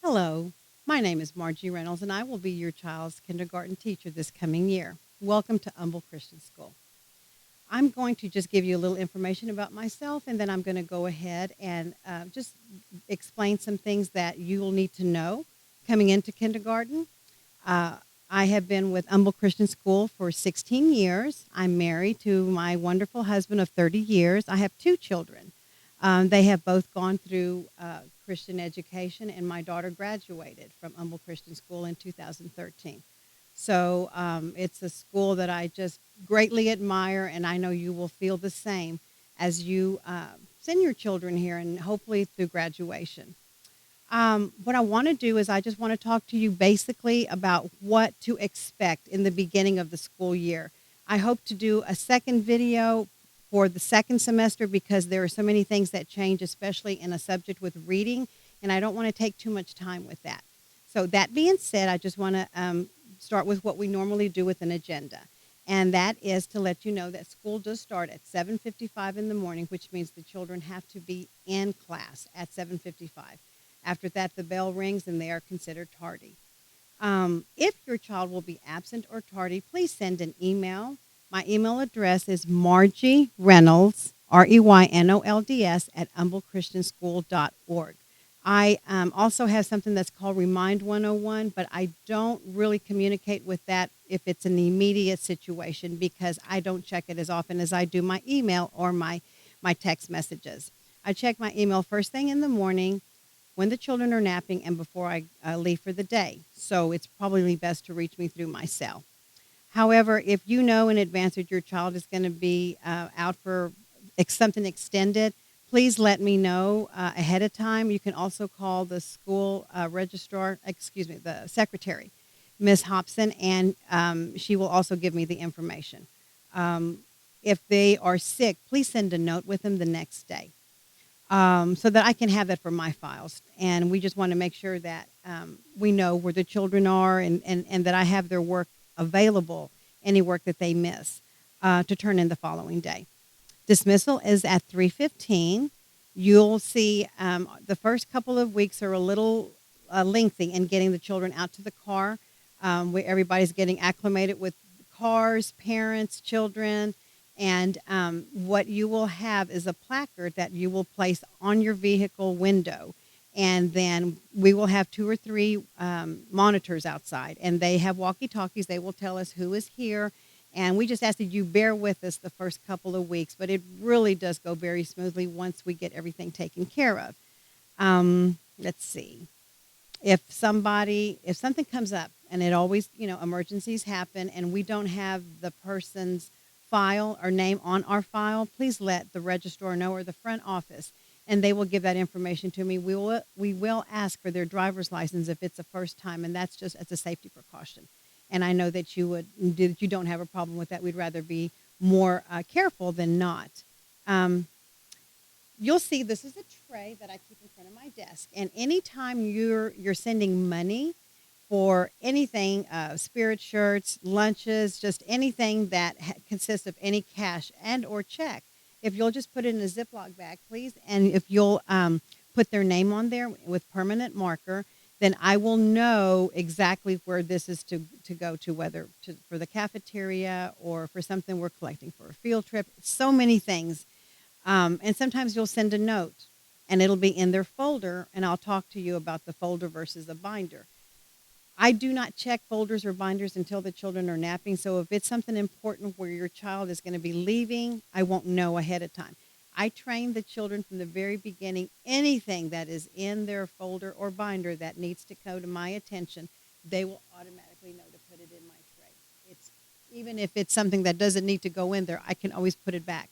Hello, my name is Margie Reynolds, and I will be your child's kindergarten teacher this coming year. Welcome to Humble Christian School. I'm going to just give you a little information about myself, and then I'm going to go ahead and just explain some things that you will need to know coming into kindergarten. Uh, I have been with Humble Christian School for 16 years. I'm married to my wonderful husband of 30 years. I have two children. They have both gone through Christian education, and my daughter graduated from Humble Christian School in 2013. So it's a school that I just greatly admire, and I know you will feel the same as you send your children here and hopefully through graduation. What I want to do is I just want to talk to you basically about what to expect in the beginning of the school year. I hope to do a second video for the second semester because there are so many things that change, especially in a subject with reading, and I don't want to take too much time with that. So that being said, I just want to start with what we normally do with an agenda. And that is to let you know that school does start at 7:55 in the morning, which means the children have to be in class at 7:55. After that, the bell rings and they are considered tardy. If your child will be absent or tardy, please send an email. My email address is Margie Reynolds, Reynolds, at humblechristianschool.org. I also have something that's called Remind 101, but I don't really communicate with that if it's an immediate situation because I don't check it as often as I do my email or my text messages. I check my email first thing in the morning when the children are napping and before I leave for the day. So it's probably best to reach me through my cell. However, if you know in advance that your child is going to be out for something extended, please let me know ahead of time. You can also call the school the secretary, Miss Hobson, and she will also give me the information. If they are sick, please send a note with them the next day so that I can have that for my files. And we just want to make sure that we know where the children are and that I have their work available, any work that they miss, to turn in the following day. Dismissal is at 3:15. You'll see the first couple of weeks are a little lengthy in getting the children out to the car, where everybody's getting acclimated with cars, parents, children, and what you will have is a placard that you will place on your vehicle window. And then we will have two or three monitors outside, and they have walkie-talkies. They will tell us who is here. And we just ask that you bear with us the first couple of weeks, but it really does go very smoothly once we get everything taken care of. Let's see. If something comes up, and it always, emergencies happen, and we don't have the person's file or name on our file, please let the registrar know or the front office, and they will give that information to me. We will ask for their driver's license if it's a first time, and that's just as a safety precaution. And I know that you don't have a problem with that. We'd rather be more careful than not. Um, you'll see this is a tray that I keep in front of my desk. And anytime you're sending money for anything, spirit shirts, lunches, just anything that consists of any cash and or check, if you'll just put it in a Ziploc bag, please, and if you'll put their name on there with permanent marker, then I will know exactly where this is to go to, whether for the cafeteria or for something we're collecting for a field trip. So many things. And sometimes you'll send a note, and it'll be in their folder, and I'll talk to you about the folder versus a binder. I do not check folders or binders until the children are napping, so if it's something important where your child is going to be leaving, I won't know ahead of time. I train the children from the very beginning. Anything that is in their folder or binder that needs to go to my attention, they will automatically know to put it in my tray. Even if it's something that doesn't need to go in there, I can always put it back.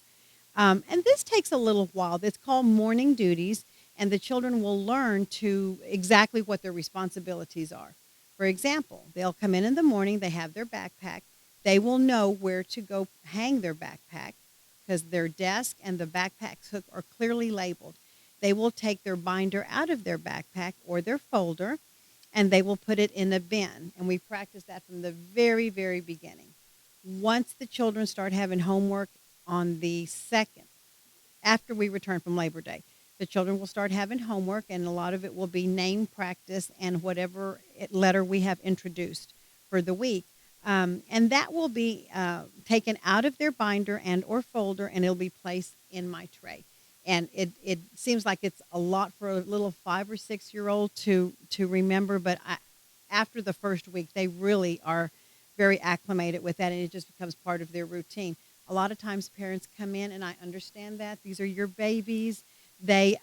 And this takes a little while. It's called morning duties, and the children will learn to exactly what their responsibilities are. For example, they'll come in the morning, they have their backpack. They will know where to go hang their backpack because their desk and the backpack hook are clearly labeled. They will take their binder out of their backpack or their folder, and they will put it in a bin. And we practice that from the very, very beginning. Once the children start having homework on the second, after we return from Labor Day, the children will start having homework, and a lot of it will be name practice and whatever letter we have introduced for the week. And that will be taken out of their binder and or folder, and it'll be placed in my tray. And it seems like it's a lot for a little 5 or 6 year old to remember, but after the first week, they really are very acclimated with that, and it just becomes part of their routine. A lot of times parents come in, and I understand that. These are your babies. They,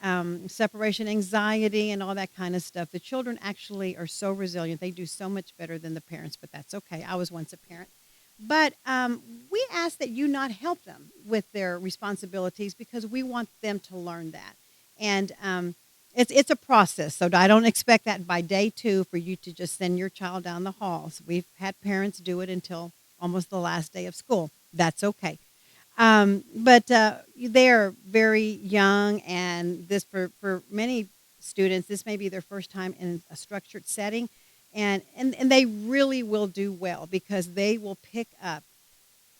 separation anxiety and all that kind of stuff. The children actually are so resilient. They do so much better than the parents, but that's okay. I was once a parent. But we ask that you not help them with their responsibilities because we want them to learn that. And it's a process. So I don't expect that by day 2 for you to just send your child down the hall. So we've had parents do it until almost the last day of school. That's okay. But they're very young, and this for many students, this may be their first time in a structured setting, and they really will do well because they will pick up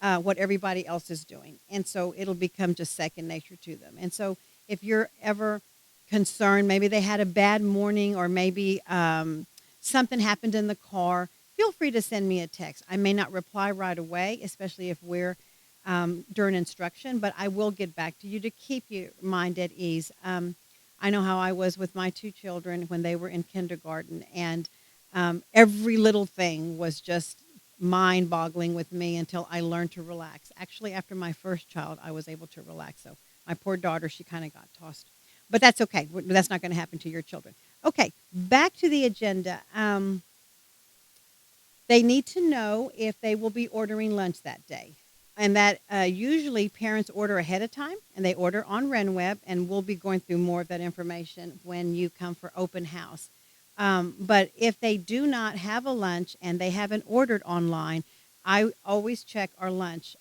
what everybody else is doing, and so it'll become just second nature to them. And so if you're ever concerned, maybe they had a bad morning, or maybe something happened in the car, feel free to send me a text. I may not reply right away, especially if we're during instruction, but I will get back to you to keep your mind at ease. I know how I was with my 2 children when they were in kindergarten, and every little thing was just mind-boggling with me until I learned to relax. Actually, after my first child, I was able to relax. So my poor daughter, she kind of got tossed. But that's okay. That's not going to happen to your children. Okay, back to the agenda. They need to know if they will be ordering lunch that day. And that usually parents order ahead of time, and they order on RenWeb, and we'll be going through more of that information when you come for open house. But if they do not have a lunch and they haven't ordered online, I always check our lunch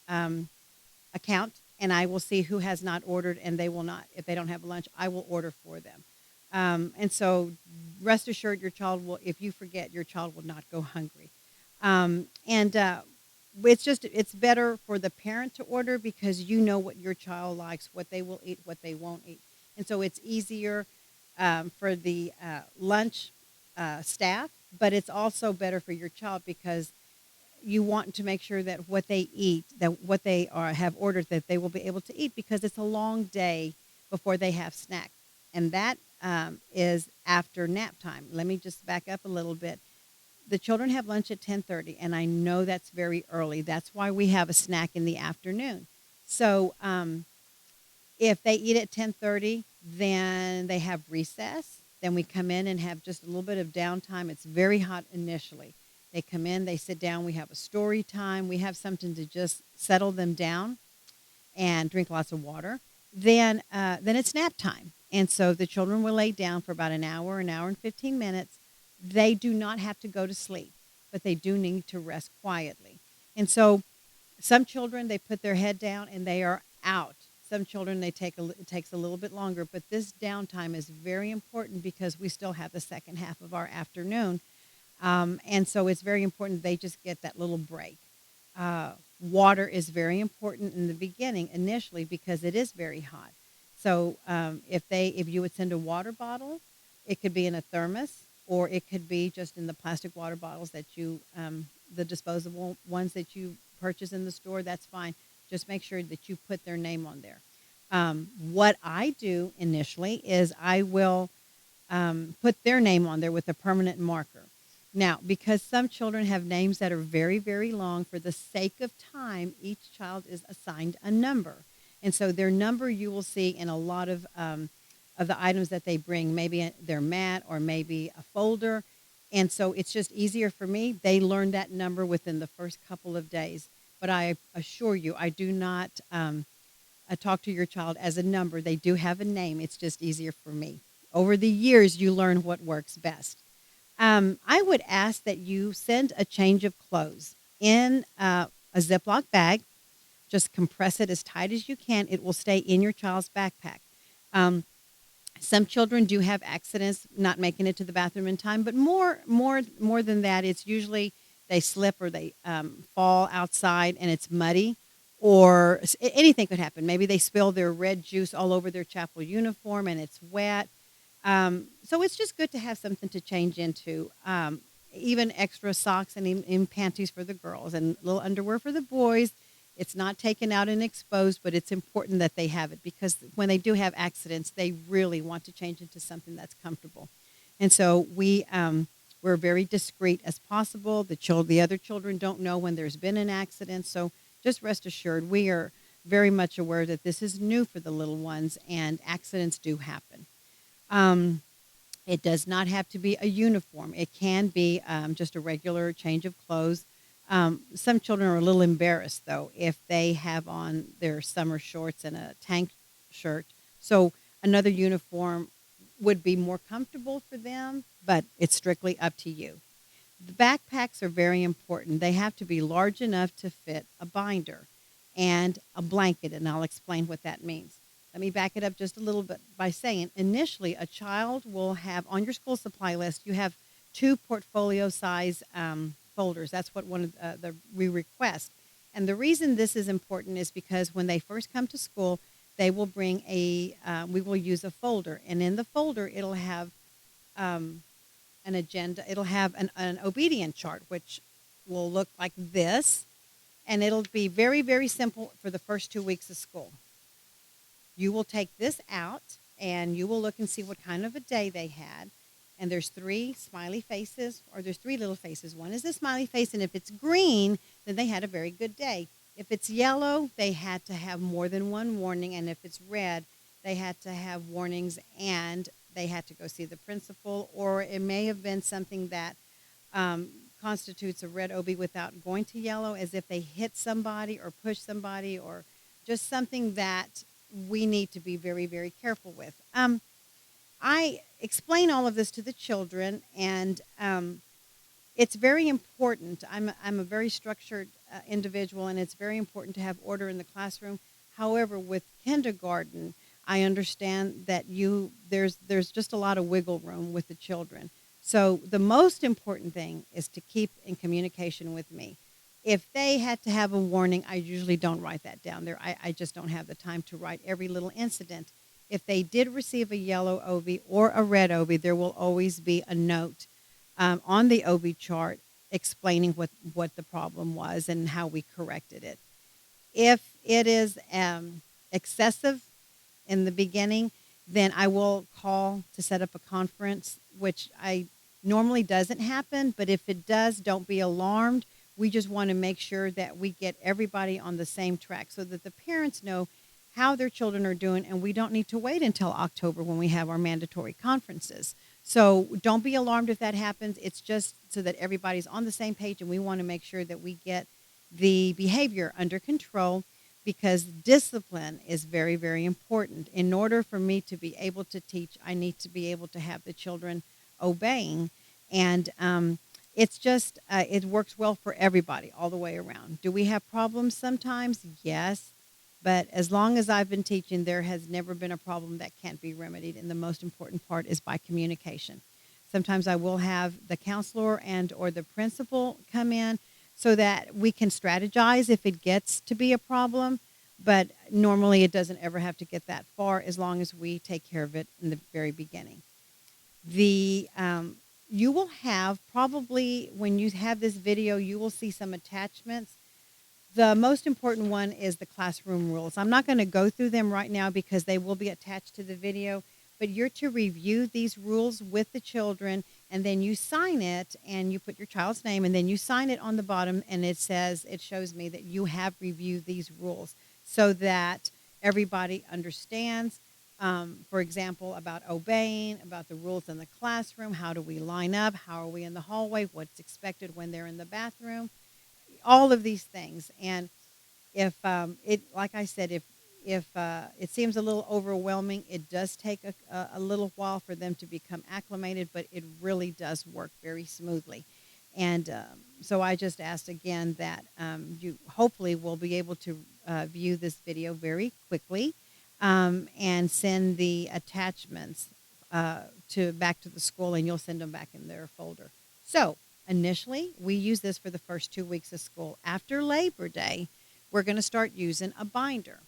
account, and I will see who has not ordered, and they will not. If they don't have a lunch, I will order for them. And so rest assured, your child will, if you forget, your child will not go hungry. And it's better for the parent to order because you know what your child likes, what they will eat, what they won't eat. And so it's easier for the lunch staff, but it's also better for your child because you want to make sure that what they eat, that what they have ordered, that they will be able to eat because it's a long day before they have snacks. And that is after nap time. Let me just back up a little bit. The children have lunch at 10:30, and I know that's very early. That's why we have a snack in the afternoon. So if they eat at 10:30, then they have recess. Then we come in and have just a little bit of downtime. It's very hot initially. They come in, they sit down, we have a story time. We have something to just settle them down and drink lots of water. Then it's nap time. And so the children will lay down for about an hour and 15 minutes. They do not have to go to sleep, but they do need to rest quietly. And so some children, they put their head down and they are out. Some children, it takes a little bit longer, but this downtime is very important because we still have the second half of our afternoon. And so it's very important they just get that little break. Water is very important in the beginning, initially, because it is very hot. So if you would send a water bottle, it could be in a thermos, or it could be just in the plastic water bottles that the disposable ones that you purchase in the store, that's fine. Just make sure that you put their name on there. What I do initially is I will put their name on there with a permanent marker. Now, because some children have names that are very, very long, for the sake of time, each child is assigned a number. And so their number you will see in a lot of the items that they bring, maybe their mat or maybe a folder. And so it's just easier for me. They learn that number within the first couple of days. But I assure you, I do not talk to your child as a number. They do have a name. It's just easier for me. Over the years, you learn what works best. I would ask that you send a change of clothes in a Ziploc bag. Just compress it as tight as you can. It will stay in your child's backpack. Some children do have accidents not making it to the bathroom in time, but more than that, it's usually they slip or they fall outside and it's muddy, or anything could happen. Maybe they spill their red juice all over their chapel uniform and it's wet. So it's just good to have something to change into. Even extra socks and even panties for the girls and little underwear for the boys. It's not taken out and exposed, but it's important that they have it because when they do have accidents, they really want to change into something that's comfortable. And so we're very discreet as possible. The other children don't know when there's been an accident, so just rest assured we are very much aware that this is new for the little ones and accidents do happen. Um, it does not have to be a uniform. It can be just a regular change of clothes. Some children are a little embarrassed, though, if they have on their summer shorts and a tank shirt. So another uniform would be more comfortable for them, but it's strictly up to you. The backpacks are very important. They have to be large enough to fit a binder and a blanket, and I'll explain what that means. Let me back it up just a little bit by saying initially a child will have on your school supply list, you have two portfolio size folders. That's what one of we request. And the reason this is important is because when they first come to school, they will bring we will use a folder. And in the folder, it'll have um, an agenda. It'll have an obedient chart, which will look like this. And it'll be very, very simple for the first 2 weeks of school. You will take this out and you will look and see what kind of a day they had. And there's three smiley faces, or there's three little faces. One is a smiley face, and if it's green, then they had a very good day. If it's yellow, they had to have more than one warning, and if it's red, they had to have warnings and they had to go see the principal, or it may have been something that constitutes a red OB without going to yellow, as if they hit somebody or push somebody or just something that we need to be very, very careful with. I explain all of this to the children, and it's very important. I'm a very structured individual, and it's very important to have order in the classroom. However, with kindergarten, I understand that there's just a lot of wiggle room with the children. So the most important thing is to keep in communication with me. If they had to have a warning, I usually don't write that down there. I just don't have the time to write every little incident. If they did receive a yellow OB or a red OB, there will always be a note on the OB chart explaining what the problem was and how we corrected it. If it is excessive in the beginning, then I will call to set up a conference, which I normally doesn't happen, but if it does, don't be alarmed. We just want to make sure that we get everybody on the same track so that the parents know how their children are doing, and we don't need to wait until October when we have our mandatory conferences. So don't be alarmed if that happens. It's just so that everybody's on the same page, and we want to make sure that we get the behavior under control, because discipline is very, very important. In order for me to be able to teach, I need to be able to have the children obeying, and it's just it works well for everybody all the way around. Do we have problems sometimes? Yes. But as long as I've been teaching, there has never been a problem that can't be remedied, and the most important part is by communication. Sometimes I will have the counselor and or the principal come in so that we can strategize if it gets to be a problem, but normally it doesn't ever have to get that far as long as we take care of it in the very beginning. You will have probably, when you have this video, you will see some attachments. The most important one is the classroom rules. I'm not going to go through them right now because they will be attached to the video, but you're to review these rules with the children, and then you sign it, and you put your child's name, and then you sign it on the bottom, and it shows me that you have reviewed these rules so that everybody understands, for example, about obeying, about the rules in the classroom, how do we line up, how are we in the hallway, what's expected when they're in the bathroom, all of these things. And if like I said, if it seems a little overwhelming, it does take a little while for them to become acclimated, but it really does work very smoothly. And so I just asked again that you hopefully will be able to view this video very quickly and send the attachments back to the school, and you'll send them back in their folder. So initially, we use this for the first 2 weeks of school. After Labor Day, we're going to start using a binder.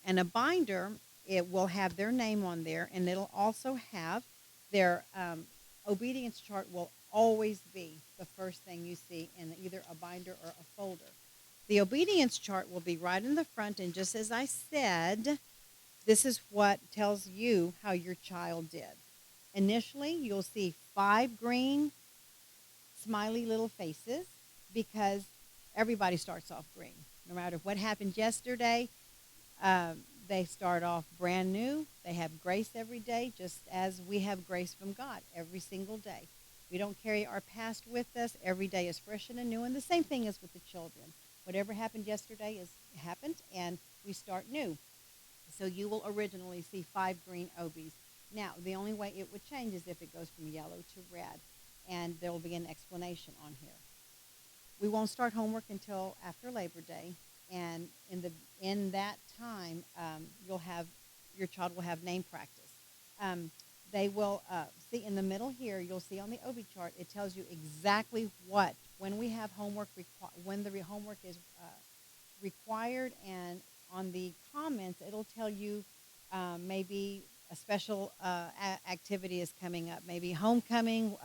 And a binder, it will have their name on there, and it'll also have their obedience chart will always be the first thing you see in either a binder or a folder. The obedience chart will be right in the front, and just as I said, this is what tells you how your child did. Initially, you'll see 5 green smiley little faces because everybody starts off green. No matter what happened yesterday, they start off brand new. They have grace every day, just as we have grace from God every single day. We don't carry our past with us. Every day is fresh and anew, and the same thing is with the children. Whatever happened yesterday is happened, and we start new. So you will originally see 5 green obies. Now, the only way it would change is if it goes from yellow to red, and there will be an explanation on here. We won't start homework until after Labor Day, and in that time, you'll have your child will have name practice. They will see in the middle here. You'll see on the OB chart. It tells you exactly what when we have homework when the homework is required, and on the comments, it'll tell you maybe a special activity is coming up, maybe homecoming,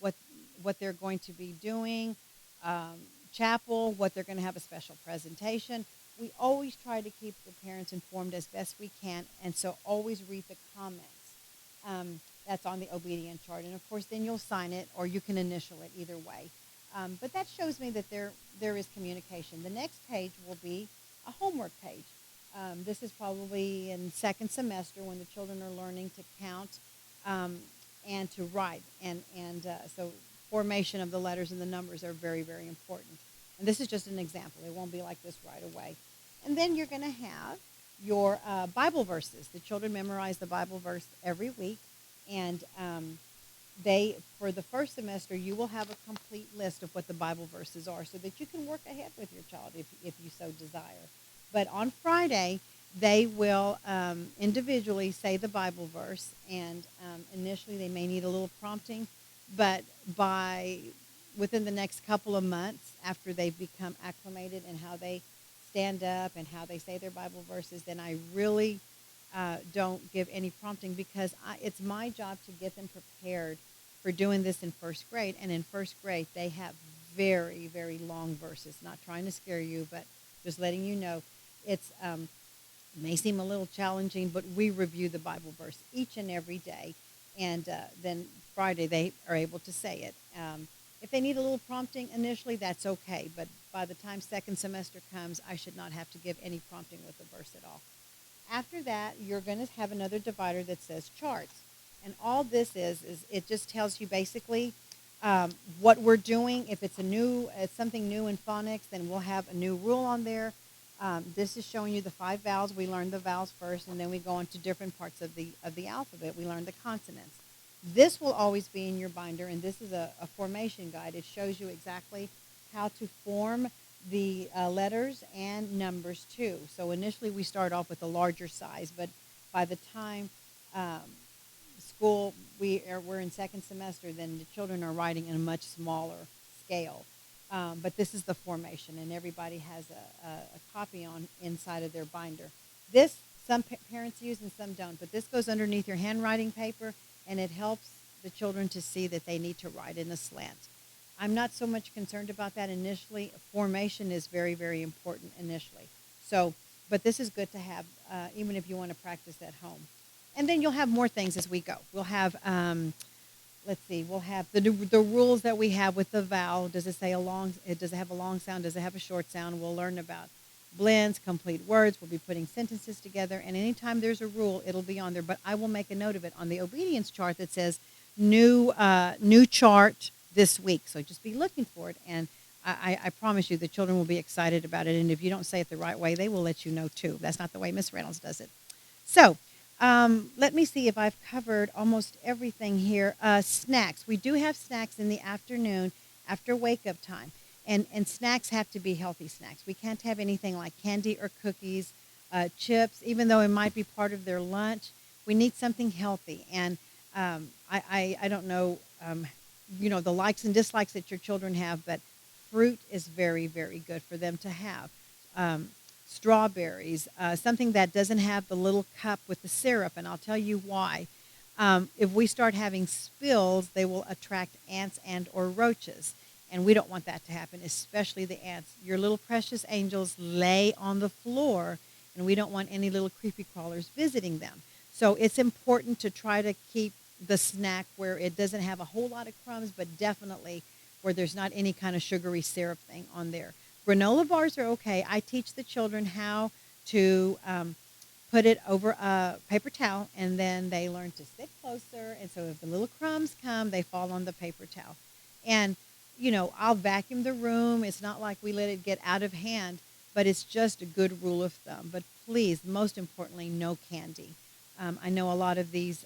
what what they're going to be doing, um, chapel, what they're going to have a special presentation. We always try to keep the parents informed as best we can, and so always read the comments. That's on the obedient chart, and of course, then you'll sign it or you can initial it either way. But that shows me that there is communication. The next page will be a homework page. This is probably in second semester when the children are learning to count and to write, so formation of the letters and the numbers are very, very important. And this is just an example. It won't be like this right away. And then you're going to have your Bible verses. The children memorize the Bible verse every week, and for the first semester, you will have a complete list of what the Bible verses are so that you can work ahead with your child if you so desire. But on Friday, they will individually say the Bible verse, and initially they may need a little prompting, but within the next couple of months, after they've become acclimated in how they stand up and how they say their Bible verses, then I really don't give any prompting because it's my job to get them prepared for doing this in first grade. And in first grade, they have very, very long verses. Not trying to scare you, but just letting you know it's may seem a little challenging, but we review the Bible verse each and every day, and then Friday they are able to say it. If they need a little prompting initially, that's okay, but by the time second semester comes, I should not have to give any prompting with the verse at all. After that, you're going to have another divider that says charts. And all this is it just tells you basically what we're doing. If it's something new in phonics, then we'll have a new rule on there. This is showing you the 5 vowels. We learn the vowels first, and then we go on to different parts of the alphabet. We learn the consonants. This will always be in your binder, and this is a formation guide. It shows you exactly how to form the letters and numbers too. So initially we start off with a larger size, but by the time we're in second semester, then the children are writing in a much smaller scale. But this is the formation, and everybody has a copy on inside of their binder. This some parents use and some don't, but this goes underneath your handwriting paper, and it helps the children to see that they need to write in a slant. I'm not so much concerned about that initially. Formation is very, very important initially. So, but this is good to have, even if you want to practice at home. And then you'll have more things as we go. We'll have, we'll have the rules that we have with the vowel. Does it have a long sound? Does it have a short sound? We'll learn about blends, complete words. We'll be putting sentences together. And anytime there's a rule, it'll be on there. But I will make a note of it on the obedience chart that says new chart this week. So just be looking for it. And I promise you the children will be excited about it. And if you don't say it the right way, they will let you know too. That's not the way Miss Reynolds does it. So let me see if I've covered almost everything here. Snacks. We do have snacks in the afternoon after wake-up time. And snacks have to be healthy snacks. We can't have anything like candy or cookies, chips, even though it might be part of their lunch. We need something healthy. And I don't know, the likes and dislikes that your children have, but fruit is very, very good for them to have. strawberries, something that doesn't have the little cup with the syrup, and I'll tell you why. If we start having spills, they will attract ants and or roaches, and we don't want that to happen, especially the ants. Your little precious angels lay on the floor, and we don't want any little creepy crawlers visiting them. So it's important to try to keep the snack where it doesn't have a whole lot of crumbs, but definitely where there's not any kind of sugary syrup thing on there. Granola bars are okay. I teach the children how to put it over a paper towel, and then they learn to sit closer. And so if the little crumbs come, they fall on the paper towel. And, I'll vacuum the room. It's not like we let it get out of hand, but it's just a good rule of thumb. But please, most importantly, no candy. I know a lot of these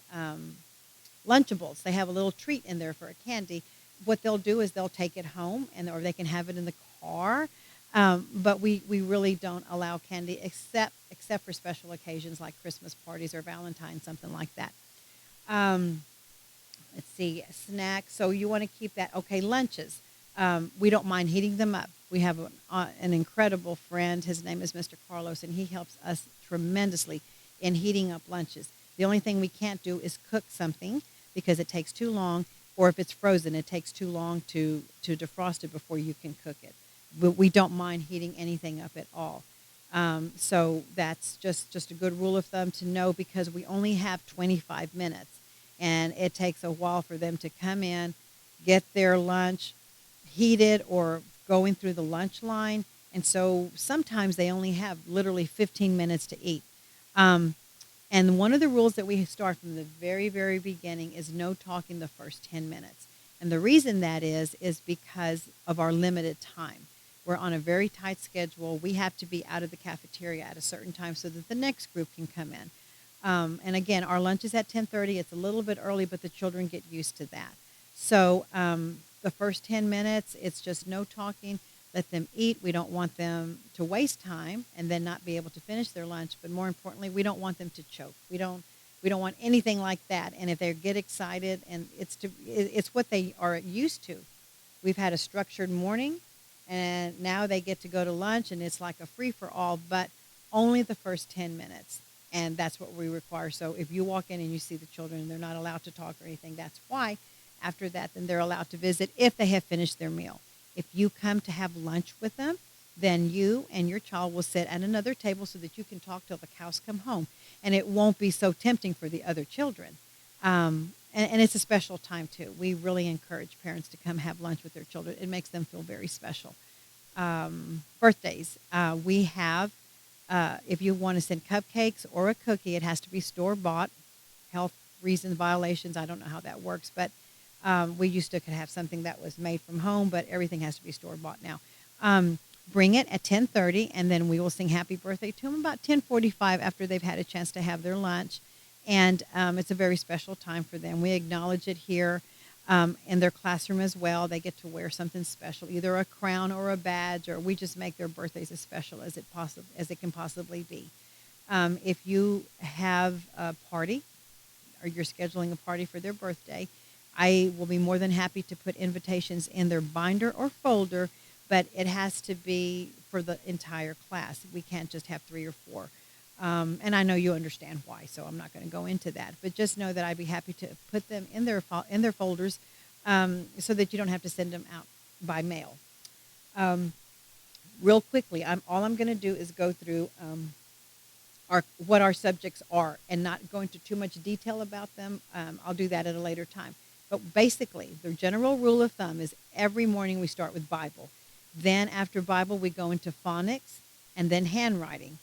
Lunchables, they have a little treat in there for a candy. What they'll do is they'll take it home, or they can have it in the car. But we really don't allow candy except for special occasions like Christmas parties or Valentine's, something like that. Um, let's see, snacks. So you want to keep that. Okay, lunches. We don't mind heating them up. We have an incredible friend. His name is Mr. Carlos, and he helps us tremendously in heating up lunches. The only thing we can't do is cook something because it takes too long, or if it's frozen, it takes too long to defrost it before you can cook it. But we don't mind heating anything up at all. So that's just a good rule of thumb to know, because we only have 25 minutes, and it takes a while for them to come in, get their lunch, heat it, or going through the lunch line. And so sometimes they only have literally 15 minutes to eat. And one of the rules that we start from the very, very beginning is no talking the first 10 minutes. And the reason that is because of our limited time. We're on a very tight schedule. We have to be out of the cafeteria at a certain time so that the next group can come in. And again, our lunch is at 10:30. It's a little bit early, but the children get used to that. So the first 10 minutes, it's just no talking. Let them eat. We don't want them to waste time and then not be able to finish their lunch. But more importantly, we don't want them to choke. We don't want anything like that. And if they get excited, and it's what they are used to. We've had a structured morning, and now they get to go to lunch, and it's like a free for all, but only the first 10 minutes. And that's what we require. So if you walk in and you see the children and they're not allowed to talk or anything, that's why. After that, then they're allowed to visit if they have finished their meal. If you come to have lunch with them, then you and your child will sit at another table so that you can talk till the cows come home. And it won't be so tempting for the other children. And it's a special time, too. We really encourage parents to come have lunch with their children. It makes them feel very special. Birthdays. We have, if you want to send cupcakes or a cookie, it has to be store-bought. Health reasons, violations, I don't know how that works, but we used to could have something that was made from home, but everything has to be store-bought now. Bring it at 10:30, and then we will sing happy birthday to them about 10:45 after they've had a chance to have their lunch. And it's a very special time for them. We acknowledge it here in their classroom as well. They get to wear something special, either a crown or a badge, or we just make their birthdays as special as it can possibly be. If you have a party, or you're scheduling a party for their birthday, I will be more than happy to put invitations in their binder or folder, but it has to be for the entire class. We can't just have 3 or 4. And I know you understand why, so I'm not going to go into that. But just know that I'd be happy to put them in their folders so that you don't have to send them out by mail. Real quickly, all I'm going to do is go through what our subjects are, and not go into too much detail about them. I'll do that at a later time. But basically, the general rule of thumb is every morning we start with Bible. Then after Bible, we go into phonics and then handwriting.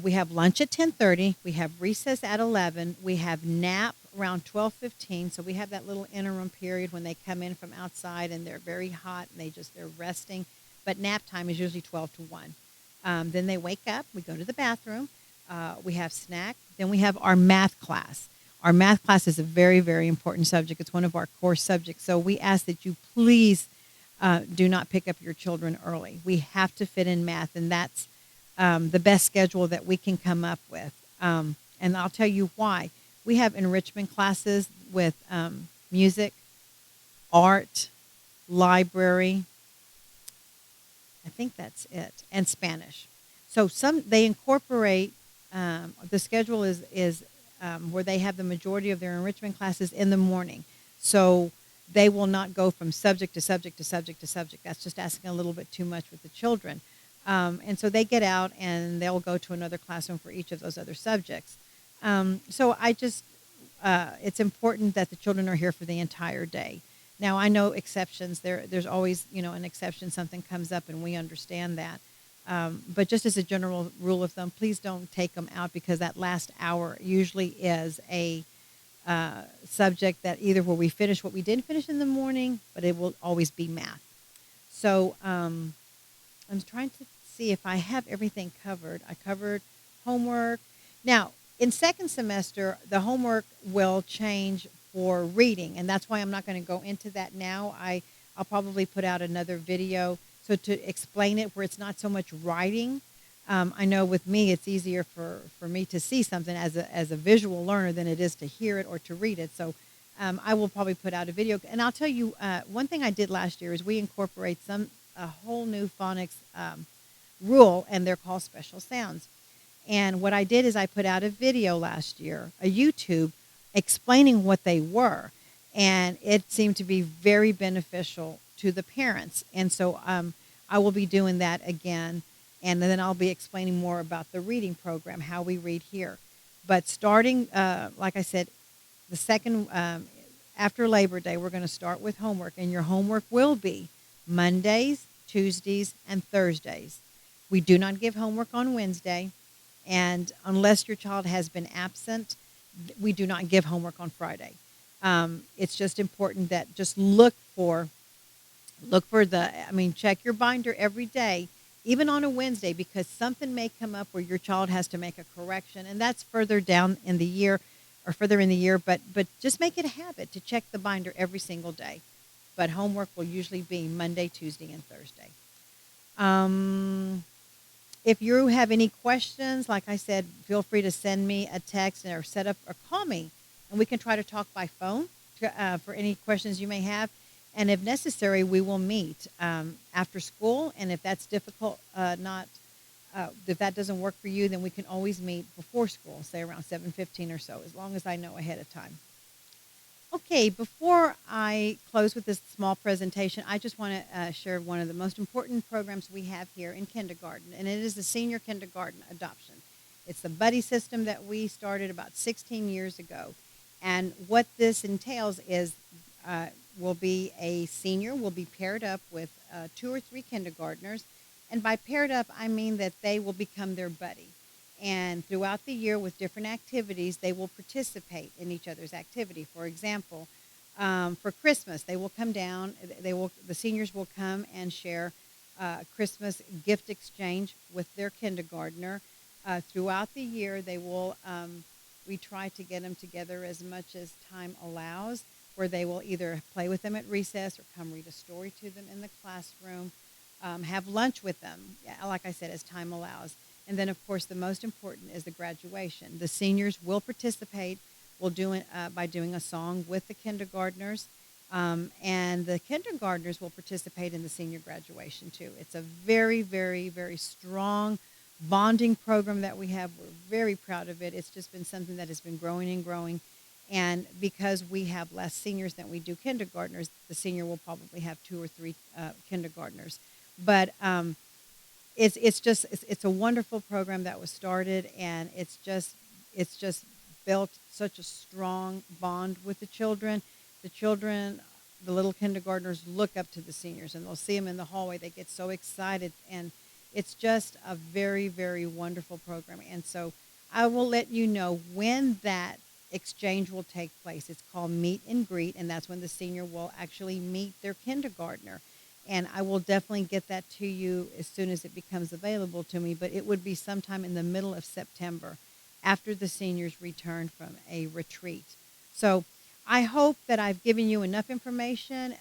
We have lunch at 10:30. We have recess at 11. We have nap around 12:15. So we have that little interim period when they come in from outside and they're very hot and they're resting. But nap time is usually 12 to 1. Then they wake up. We go to the bathroom. We have snack. Then we have our math class. Our math class is a very, very important subject. It's one of our core subjects. So we ask that you please do not pick up your children early. We have to fit in math, and that's the best schedule that we can come up with. And I'll tell you why. We have enrichment classes with music, art, library. I think that's it, and Spanish. So they incorporate the schedule is where they have the majority of their enrichment classes in the morning. So they will not go from subject to subject to subject to subject. That's just asking a little bit too much with the children. And so they get out and they'll go to another classroom for each of those other subjects. So it's important that the children are here for the entire day. Now I know exceptions. There's always an exception. Something comes up, and we understand that. But just as a general rule of thumb, please don't take them out, because that last hour usually is a subject that either where we finish what we didn't finish in the morning, but it will always be math. So I'm trying to see if I have everything covered. I covered homework. Now, in second semester, the homework will change for reading, and that's why I'm not going to go into that now. I'll probably put out another video so to explain it where it's not so much writing. I know with me, it's easier for me to see something as a visual learner than it is to hear it or to read it. So I will probably put out a video. And I'll tell you, one thing I did last year is we incorporate a whole new phonics rule, and they're called special sounds. And what I did is I put out a video last year, a YouTube, explaining what they were. And it seemed to be very beneficial to the parents. And so I will be doing that again. And then I'll be explaining more about the reading program, how we read here. But starting, like I said, the second, after Labor Day, we're going to start with homework. And your homework will be Mondays, Tuesdays, and Thursdays. We do not give homework on Wednesday. And unless your child has been absent, we do not give homework on Friday. It's just important that just check your binder every day, even on a Wednesday, because something may come up where your child has to make a correction, and that's further down in the year or further in the year, but just make it a habit to check the binder every single day. But homework will usually be Monday, Tuesday, and Thursday. If you have any questions, like I said, feel free to send me a text or set up or call me, and we can try to talk by phone for any questions you may have. And if necessary, we will meet after school. And if that's difficult, if that doesn't work for you, then we can always meet before school, say around 7:15 or so, as long as I know ahead of time. Okay, before I close with this small presentation, I just want to share one of the most important programs we have here in kindergarten, and it is the senior kindergarten adoption. It's the buddy system that we started about 16 years ago. And what this entails is will be a senior will be paired up with 2 or 3 kindergartners. And by paired up, I mean that they will become their buddy. And throughout the year with different activities, they will participate in each other's activity. For example, for Christmas, they will come down. The seniors will come and share Christmas gift exchange with their kindergartner. Throughout the year, we try to get them together as much as time allows, where they will either play with them at recess or come read a story to them in the classroom, have lunch with them, like I said, as time allows. And then, of course, the most important is the graduation. The seniors will participate by doing a song with the kindergartners, and the kindergartners will participate in the senior graduation, too. It's a very, very, very strong bonding program that we have. We're very proud of it. It's just been something that has been growing and growing. And because we have less seniors than we do kindergartners, the senior will probably have 2 or 3 kindergartners. But it's a wonderful program that was started, and it's just built such a strong bond with the children. The little kindergartners look up to the seniors, and they'll see them in the hallway. They get so excited, and it's just a very, very wonderful program. And so I will let you know when that exchange will take place. It's called Meet and Greet, and that's when the senior will actually meet their kindergartner. And I will definitely get that to you as soon as it becomes available to me, but it would be sometime in the middle of September after the seniors return from a retreat. So I hope that I've given you enough information.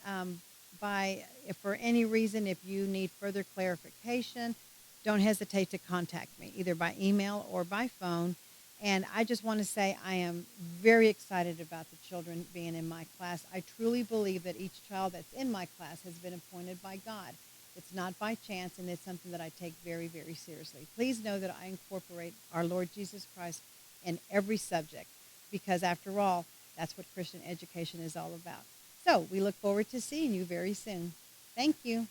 If for any reason, if you need further clarification, don't hesitate to contact me, either by email or by phone. And I just want to say I am very excited about the children being in my class. I truly believe that each child that's in my class has been appointed by God. It's not by chance, and it's something that I take very, very seriously. Please know that I incorporate our Lord Jesus Christ in every subject because, after all, that's what Christian education is all about. So we look forward to seeing you very soon. Thank you.